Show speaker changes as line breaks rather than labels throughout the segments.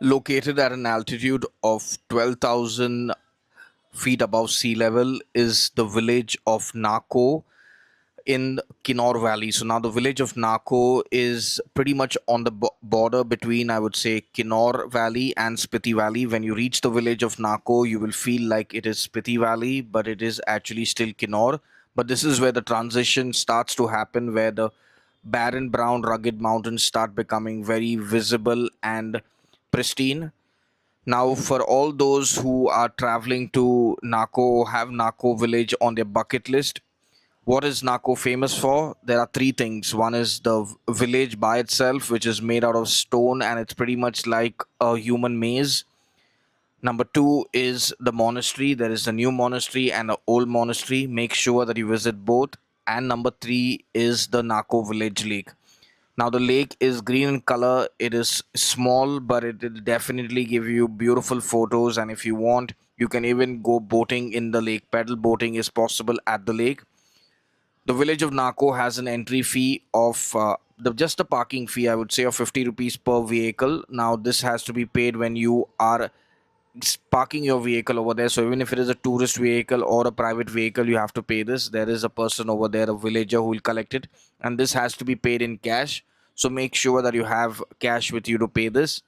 Located at an altitude of 12,000 feet above sea level is the village of Nako in Kinnaur Valley. So now the village of Nako is pretty much on the border between, I would say, Kinnaur Valley and Spiti Valley. When you reach the village of Nako, you will feel like it is Spiti Valley, but it is actually still Kinnaur. But this is where the transition starts to happen, where the barren, brown, rugged mountains start becoming very visible and pristine. Now, for all those who are traveling to Nako, have Nako Village on their bucket list, what is Nako famous for? There are three things. One is the village by itself, which is made out of stone and it's pretty much like a human maze. Number two is the monastery. There is a new monastery and an old monastery. Make sure that you visit both. And number three is the Nako Village Lake. Now the lake is green in color. It is small, but it will definitely give you beautiful photos. And if you want, you can even go boating in the lake. Pedal boating is possible at the lake. The village of Nako has an entry fee of just a parking fee, I would say, of 50 rupees per vehicle. Now this has to be paid when you are parking your vehicle over there. So even if it is a tourist vehicle or a private vehicle, you have to pay this. There is a person over there, a villager, who will collect it, and this has to be paid in cash. So make sure that you have cash with you to pay this.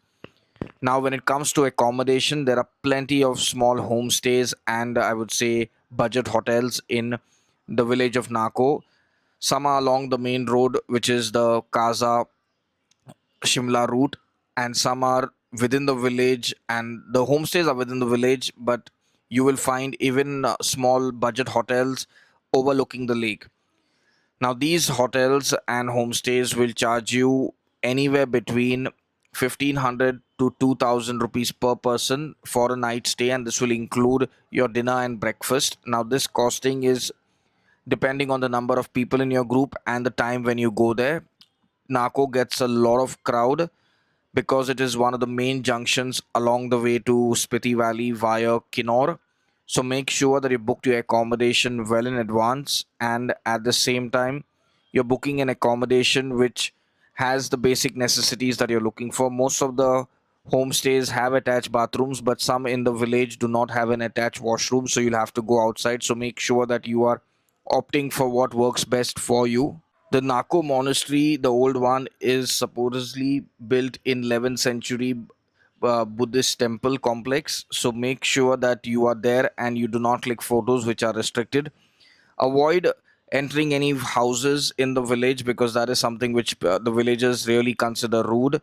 Now when it comes to accommodation, there are plenty of small homestays and I would say budget hotels in the village of Nako. Some are along the main road, which is the Kaza Shimla route, and some are within the village, and the homestays are within the village, but you will find even small budget hotels overlooking the lake. Now, these hotels and homestays will charge you anywhere between 1500 to 2000 rupees per person for a night stay, and this will include your dinner and breakfast. Now, this costing is depending on the number of people in your group and the time when you go there. Nako gets a lot of crowd because it is one of the main junctions along the way to Spiti Valley via Kinnaur. So make sure that you booked your accommodation well in advance, and at the same time you're booking an accommodation which has the basic necessities that you're looking for. Most of the homestays have attached bathrooms, but some in the village do not have an attached washroom, so you'll have to go outside. So make sure that you are opting for what works best for you. The Nako monastery, the old one, is supposedly built in 11th century Buddhist temple complex. So make sure that you are there and you do not click photos which are restricted. Avoid entering any houses in the village because that is something which the villagers really consider rude.